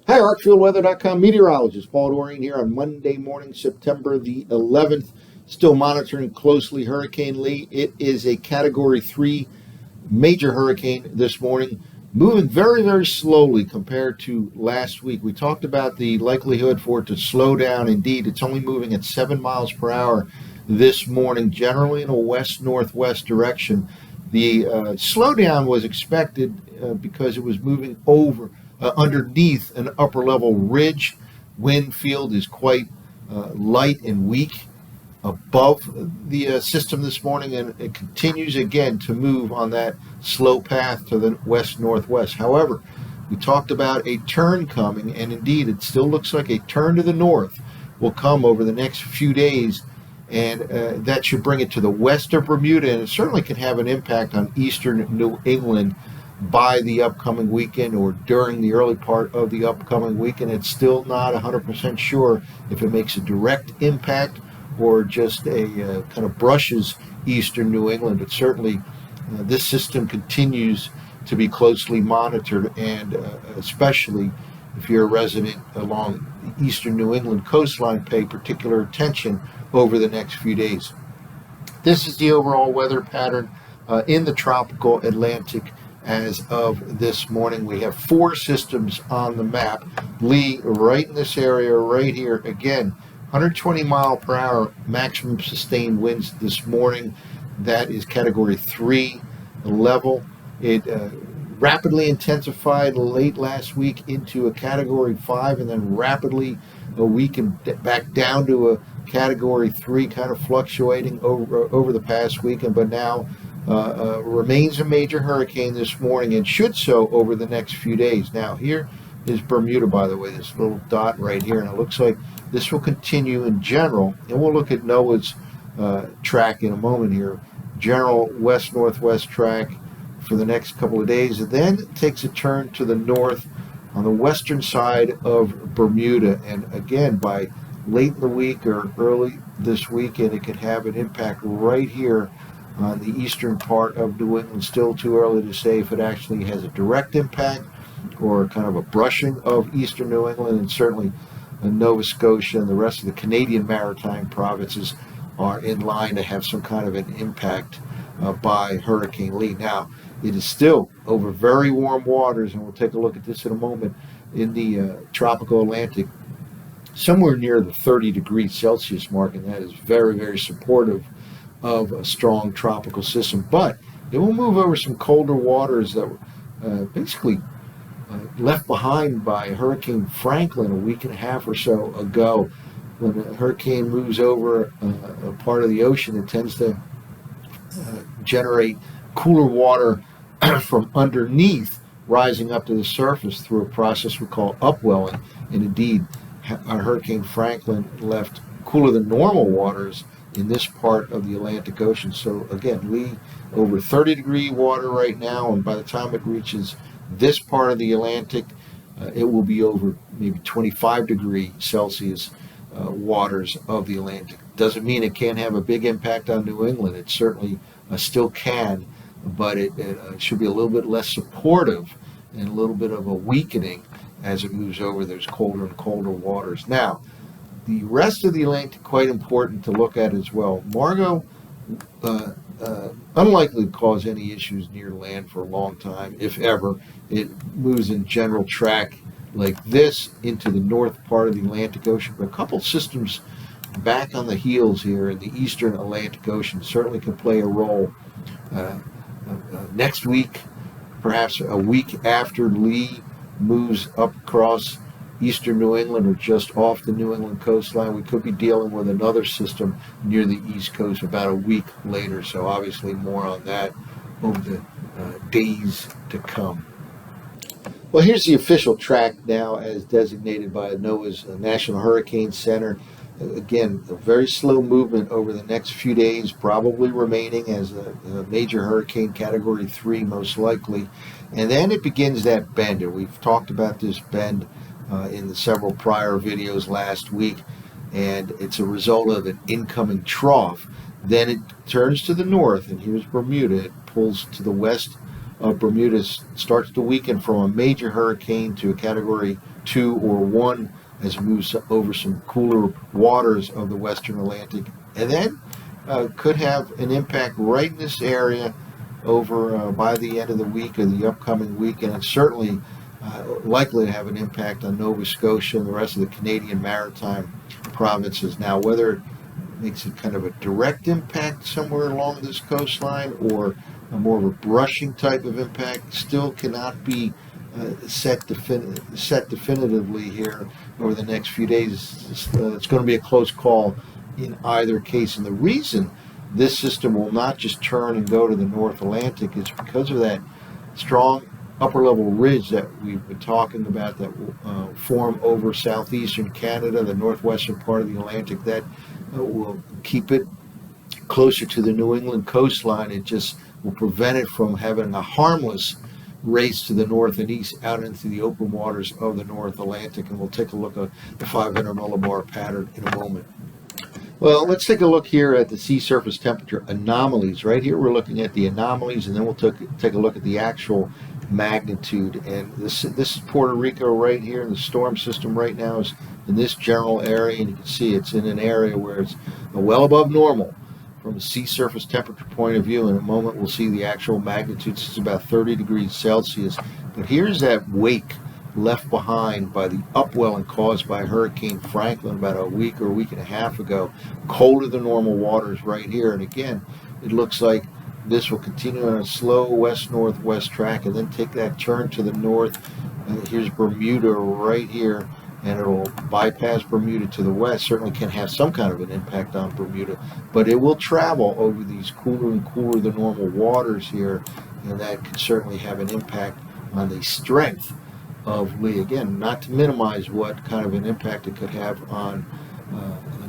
Hi, ArcfieldWeather.com meteorologist Paul Doreen here on Monday morning, September the 11th. Still monitoring closely Hurricane Lee. It is a Category 3 major hurricane this morning, moving very, very slowly compared to last week. We talked about the likelihood for it to slow down. Indeed, it's only moving at 7 miles per hour this morning, generally in a west-northwest direction. The slowdown was expected because it was moving underneath an upper level ridge. Wind field is quite light and weak above the system this morning, and it continues again to move on that slow path to the west northwest. However, we talked about a turn coming, and indeed it still looks like a turn to the north will come over the next few days, and that should bring it to the west of Bermuda, and it certainly can have an impact on eastern New England by the upcoming weekend or during the early part of the upcoming weekend. It's still not 100% sure if it makes a direct impact or just a kind of brushes eastern New England, but certainly this system continues to be closely monitored, and especially if you're a resident along the eastern New England coastline, pay particular attention over the next few days. This is the overall weather pattern in the tropical Atlantic. As of this morning, we have 4 systems on the map. Lee, right in this area, right here, again, 120 mile per hour maximum sustained winds this morning. That is Category 3 level. It rapidly intensified late last week into a Category 5, and then rapidly a week and back down to a Category 3, kind of fluctuating over the past weekend, but now remains a major hurricane this morning and should so over the next few days. Now, here is Bermuda, by the way, this little dot right here, and it looks like this will continue in general, and we'll look at NOAA's track in a moment here, general west-northwest track for the next couple of days, and then it takes a turn to the north on the western side of Bermuda, and again, by late in the week or early this weekend, it could have an impact right here on the eastern part of New England. Still too early to say if it actually has a direct impact or kind of a brushing of eastern New England, and certainly Nova Scotia and the rest of the Canadian maritime provinces are in line to have some kind of an impact by Hurricane Lee. Now, it is still over very warm waters, and we'll take a look at this in a moment, in the tropical Atlantic, somewhere near the 30 degrees Celsius mark, and that is very, very supportive of a strong tropical system. But it will move over some colder waters that were basically left behind by Hurricane Franklin a week and a half or so ago. When a hurricane moves over a part of the ocean, it tends to generate cooler water from underneath rising up to the surface through a process we call upwelling. And indeed, Hurricane Franklin left cooler than normal waters in this part of the Atlantic Ocean. So again, Lee over 30 degree water right now, and by the time it reaches this part of the Atlantic, it will be over maybe 25 degree Celsius waters of the Atlantic. Doesn't mean it can't have a big impact on New England. It certainly still can, but it should be a little bit less supportive and a little bit of a weakening as it moves over those colder and colder waters. Now, the rest of the Atlantic, quite important to look at as well. Margot, unlikely to cause any issues near land for a long time, if ever. It moves in general track like this into the north part of the Atlantic Ocean. But a couple systems back on the heels here in the eastern Atlantic Ocean certainly can play a role. Next week, perhaps a week after Lee moves up across eastern New England or just off the New England coastline, we could be dealing with another system near the east coast about a week later. So obviously more on that over the days to come. Well, here's the official track now as designated by NOAA's National Hurricane Center. Again, a very slow movement over the next few days, probably remaining as a major hurricane, Category 3 most likely. And then it begins that bend, and we've talked about this bend in the several prior videos last week, and it's a result of an incoming trough. Then it turns to the north, and here's Bermuda. It pulls to the west of Bermuda, starts to weaken from a major hurricane to a Category 2 or 1 as it moves over some cooler waters of the western Atlantic, and then could have an impact right in this area over by the end of the week or the upcoming week, and it's certainly likely to have an impact on Nova Scotia and the rest of the Canadian maritime provinces. Now, whether it makes it kind of a direct impact somewhere along this coastline or a more of a brushing type of impact still cannot be set definitively here over the next few days. It's going to be a close call in either case, and the reason this system will not just turn and go to the North Atlantic is because of that strong upper level ridge that we've been talking about that will form over southeastern Canada, the northwestern part of the Atlantic, that will keep it closer to the New England coastline. It just will prevent it from having a harmless race to the north and east out into the open waters of the North Atlantic, and we'll take a look at the 500 millibar pattern in a moment. Well, let's take a look here at the sea surface temperature anomalies. Right here we're looking at the anomalies, and then we'll take a look at the actual magnitude. And this is Puerto Rico right here. The storm system right now is in this general area, and you can see it's in an area where it's well above normal from a sea surface temperature point of view. In a moment we'll see the actual magnitudes. It's about 30 degrees Celsius. But here's that wake left behind by the upwelling caused by Hurricane Franklin about a week or a week and a half ago. Colder than normal waters right here, and again it looks like this will continue on a slow west-northwest track and then take that turn to the north. Here's Bermuda right here, and it'll bypass Bermuda to the west. Certainly can have some kind of an impact on Bermuda, but it will travel over these cooler and cooler than normal waters here, and that could certainly have an impact on the strength of Lee. Again, not to minimize what kind of an impact it could have on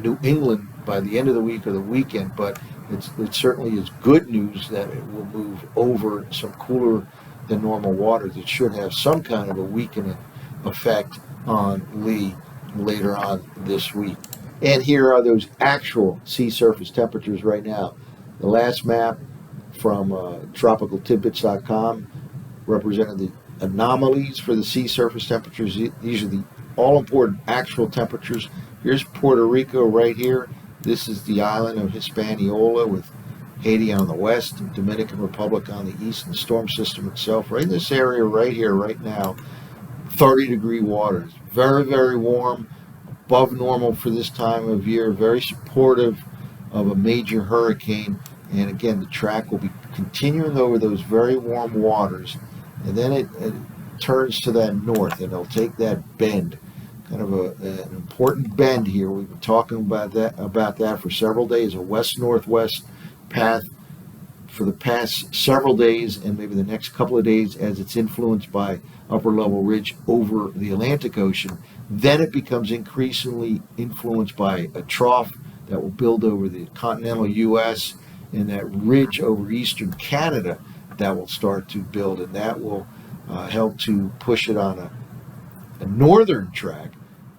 New England by the end of the week or the weekend, but it certainly is good news that it will move over some cooler than normal waters. It should have some kind of a weakening effect on Lee later on this week. And here are those actual sea surface temperatures right now. The last map from tropicaltidbits.com represented the anomalies for the sea surface temperatures. These are the all-important actual temperatures. Here's Puerto Rico right here. This is the island of Hispaniola with Haiti on the west and Dominican Republic on the east, and the storm system itself. Right in this area right here, right now, 30-degree waters. Very, very warm, above normal for this time of year, very supportive of a major hurricane. And again, the track will be continuing over those very warm waters, and then it turns to that north, and it'll take that bend, kind of an important bend here. We've been talking about that for several days, a west-northwest path for the past several days, and maybe the next couple of days as it's influenced by upper level ridge over the Atlantic Ocean. Then it becomes increasingly influenced by a trough that will build over the continental U.S. and that ridge over eastern Canada that will start to build, and that will help to push it on a northern track.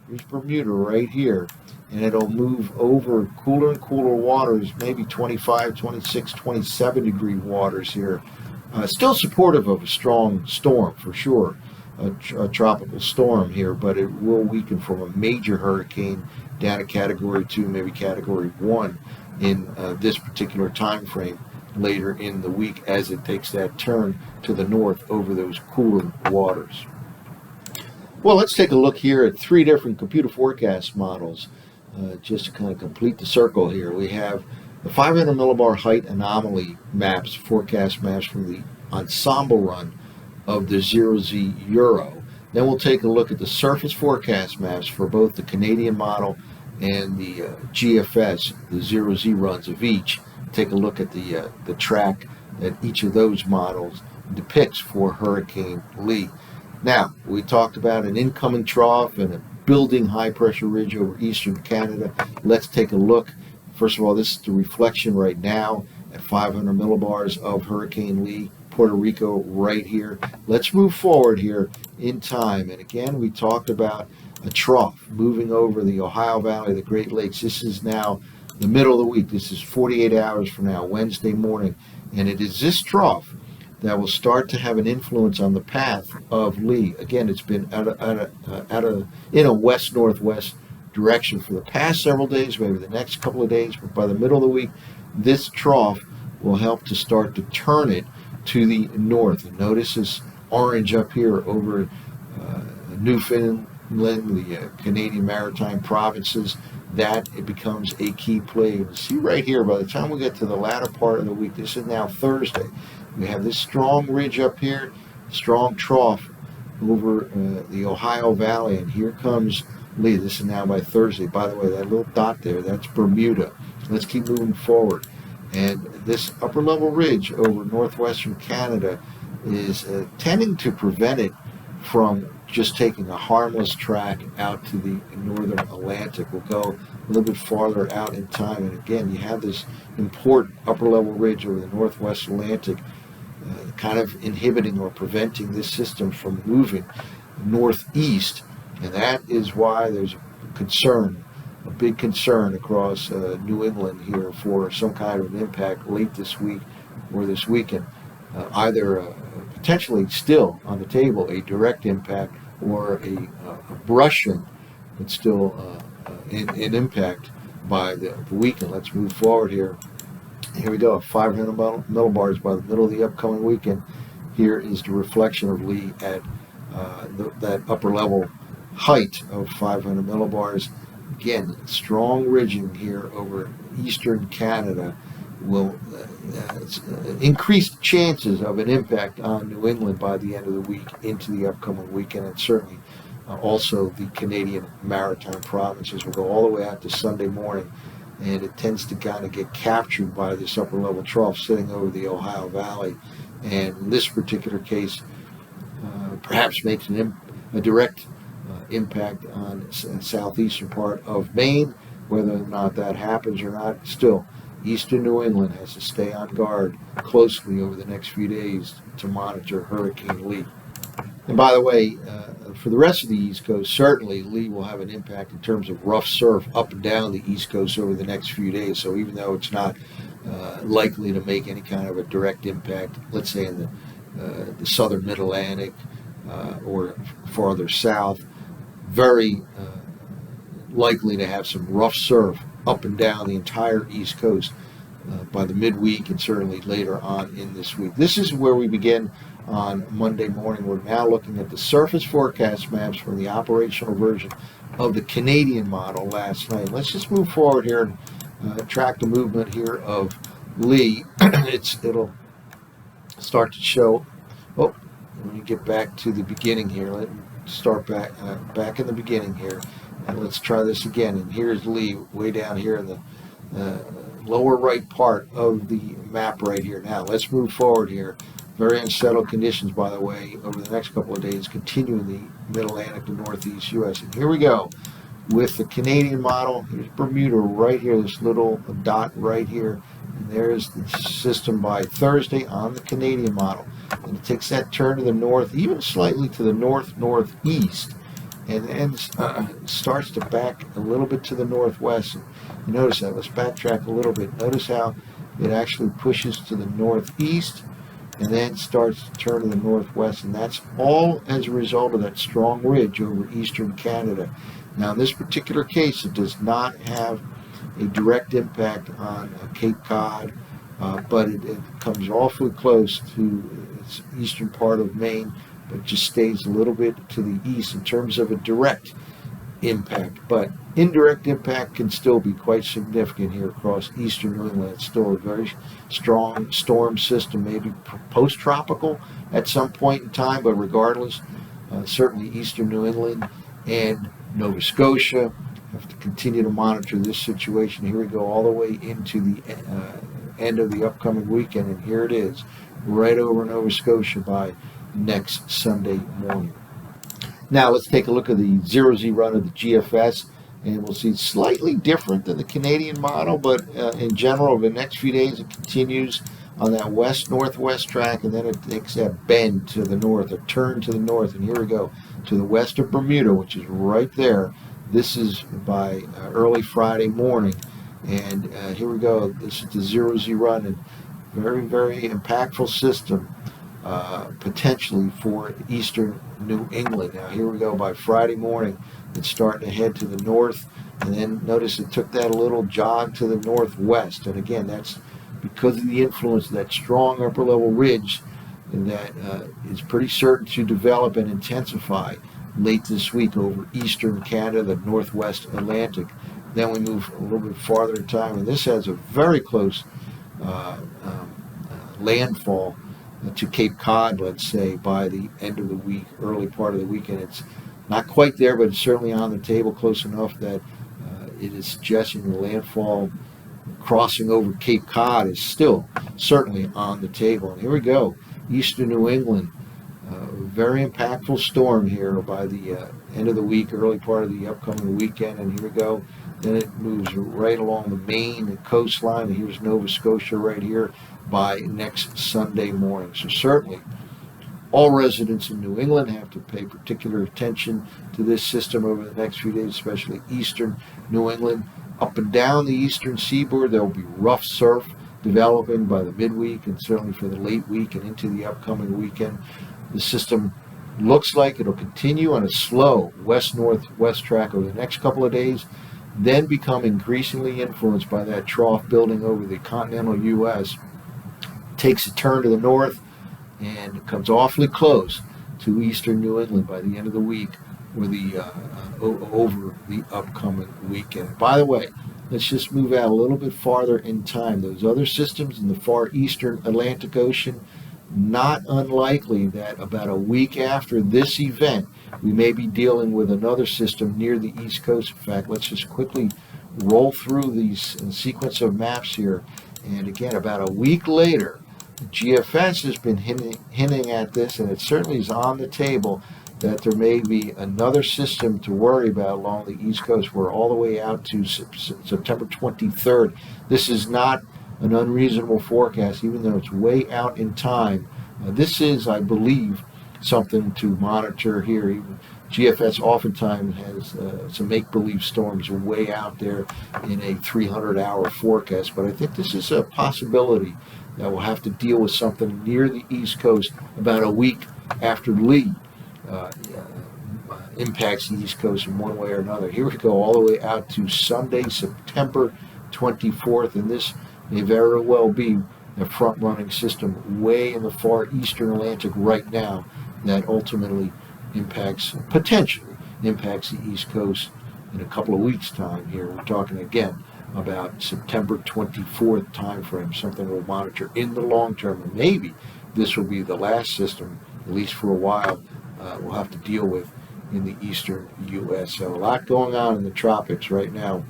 Here's Bermuda right here, and it'll move over cooler and cooler waters, maybe 25, 26, 27 degree waters here. Still supportive of a strong storm for sure, a tropical storm here, but it will weaken from a major hurricane down to Category 2, maybe Category 1 in this particular time frame later in the week as it takes that turn to the north over those cooler waters. Well, let's take a look here at 3 different computer forecast models just to kind of complete the circle here. We have the 500 millibar height anomaly maps, forecast maps from the ensemble run of the 0Z Euro. Then we'll take a look at the surface forecast maps for both the Canadian model and the GFS, the 0Z runs of each. Take a look at the track that each of those models depicts for Hurricane Lee. Now, we talked about an incoming trough and a building high pressure ridge over eastern Canada. Let's take a look. First of all, this is the reflection right now at 500 millibars of Hurricane Lee, Puerto Rico right here. Let's move forward here in time. And again, we talked about a trough moving over the Ohio Valley, the Great Lakes. This is now the middle of the week. This is 48 hours from now, Wednesday morning. And it is this trough that will start to have an influence on the path of Lee. Again, it's been in a west-northwest direction for the past several days, maybe the next couple of days, but by the middle of the week, this trough will help to start to turn it to the north. And notice this orange up here over Newfoundland, the Canadian Maritime provinces. That it becomes a key play. You see right here, by the time we get to the latter part of the week, this is now Thursday, we have this strong ridge up here, strong trough over the Ohio Valley, and here comes Lee. This is now by Thursday. By the way, that little dot there, that's Bermuda. Let's keep moving forward. And this upper level ridge over northwestern Canada is tending to prevent it from just taking a harmless track out to the northern Atlantic. We'll go a little bit farther out in time, and again, you have this important upper level ridge over the northwest Atlantic kind of inhibiting or preventing this system from moving northeast, and that is why there's a big concern across New England here for some kind of an impact late this week or this weekend. Either potentially still on the table, a direct impact, or a brushing, but still an impact by the weekend. Let's move forward here. Here we go, 500 millibars by the middle of the upcoming weekend. Here is the reflection of Lee at that upper level height of 500 millibars. Again, strong ridging here over eastern Canada will increase chances of an impact on New England by the end of the week into the upcoming weekend, and certainly also the Canadian Maritime provinces will go all the way out to Sunday morning, and it tends to kind of get captured by this upper level trough sitting over the Ohio Valley, and in this particular case perhaps makes a direct impact on the southeastern part of Maine. Whether or not that happens or not, still eastern New England has to stay on guard closely over the next few days to monitor Hurricane Lee. And by the way, for the rest of the East Coast, certainly Lee will have an impact in terms of rough surf up and down the East Coast over the next few days. So even though it's not likely to make any kind of a direct impact, let's say in the southern Mid-Atlantic or farther south, very likely to have some rough surf up and down the entire East Coast by the midweek and certainly later on in this week. This is where we begin on Monday morning. We're now looking at the surface forecast maps from the operational version of the Canadian model last night. Let's just move forward here and track the movement here of Lee. It'll start to show. Oh, let me get back to the beginning here. Let me start back in the beginning here. And let's try this again. And here's Lee way down here in the lower right part of the map right here. Now let's move forward here. Very unsettled conditions, by the way, over the next couple of days, continuing the Mid-Atlantic to Northeast U.S. And here we go with the Canadian model. Here's Bermuda right here, this little dot right here. And there's the system by Thursday on the Canadian model. And it takes that turn to the north, even slightly to the north-northeast, and then starts to back a little bit to the northwest. And you notice that. Let's backtrack a little bit. Notice how it actually pushes to the northeast and then starts to turn to the northwest, and that's all as a result of that strong ridge over eastern Canada. Now, in this particular case, it does not have a direct impact on Cape Cod, but it comes awfully close to its eastern part of Maine, but it just stays a little bit to the east in terms of a direct impact. But indirect impact can still be quite significant here across eastern New England. It's still a very strong storm system, maybe post-tropical at some point in time, but regardless, certainly eastern New England and Nova Scotia have to continue to monitor this situation. Here we go all the way into the end of the upcoming weekend, and here it is, right over Nova Scotia by next Sunday morning. Now let's take a look at the 0Z run of the GFS, and we'll see it's slightly different than the Canadian model, but in general, over the next few days, it continues on that west-northwest track, and then it takes that bend to the north, a turn to the north, and here we go to the west of Bermuda, which is right there. This is by early Friday morning, and here we go. This is the 0Z run, and very, very impactful system potentially for eastern New England. Now here we go. By Friday morning, it's starting to head to the north, and then notice it took that a little jog to the northwest. And again, that's because of the influence of that strong upper level ridge that is pretty certain to develop and intensify late this week over eastern Canada, the northwest Atlantic. Then we move a little bit farther in time, and this has a very close landfall to Cape Cod, let's say, by the end of the week, early part of the weekend. It's not quite there, but it's certainly on the table close enough that it is suggesting the landfall crossing over Cape Cod is still certainly on the table. And here we go, eastern New England. Very impactful storm here by the end of the week, early part of the upcoming weekend. And here we go. Then it moves right along the Maine coastline. And here's Nova Scotia right here by next Sunday morning. So certainly all residents in New England have to pay particular attention to this system over the next few days, especially eastern New England. Up and down the eastern seaboard, there will be rough surf developing by the midweek and certainly for the late week and into the upcoming weekend. The system looks like it'll continue on a slow west-northwest track over the next couple of days, then become increasingly influenced by that trough building over the continental U.S. Takes a turn to the north and comes awfully close to eastern New England by the end of the week or over the upcoming weekend. By the way, let's just move out a little bit farther in time. Those other systems in the far eastern Atlantic Ocean, not unlikely that about a week after this event, we may be dealing with another system near the East Coast. In fact, let's just quickly roll through these sequence of maps here. And again, about a week later, GFS has been hinting at this, and it certainly is on the table that there may be another system to worry about along the East Coast. We're all the way out to September 23rd. This is not an unreasonable forecast, even though it's way out in time. This is, I believe, something to monitor here. Even GFS oftentimes has some make-believe storms way out there in a 300-hour forecast, but I think this is a possibility that we'll have to deal with something near the East Coast about a week after Lee impacts the East Coast in one way or another. Here we go all the way out to Sunday, September 24th, and this may very well be a front-running system way in the far eastern Atlantic right now that ultimately potentially impacts the East Coast in a couple of weeks' time here. We're talking again about September 24th time frame, something we'll monitor in the long term, and maybe this will be the last system, at least for a while, we'll have to deal with in the eastern U.S. So a lot going on in the tropics right now.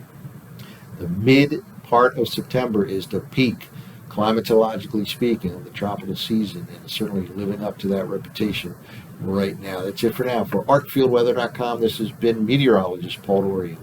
The mid part of September is the peak, climatologically speaking, of the tropical season, and certainly living up to that reputation right now. That's it for now. For ArcfieldWeather.com, this has been meteorologist Paul Dorian.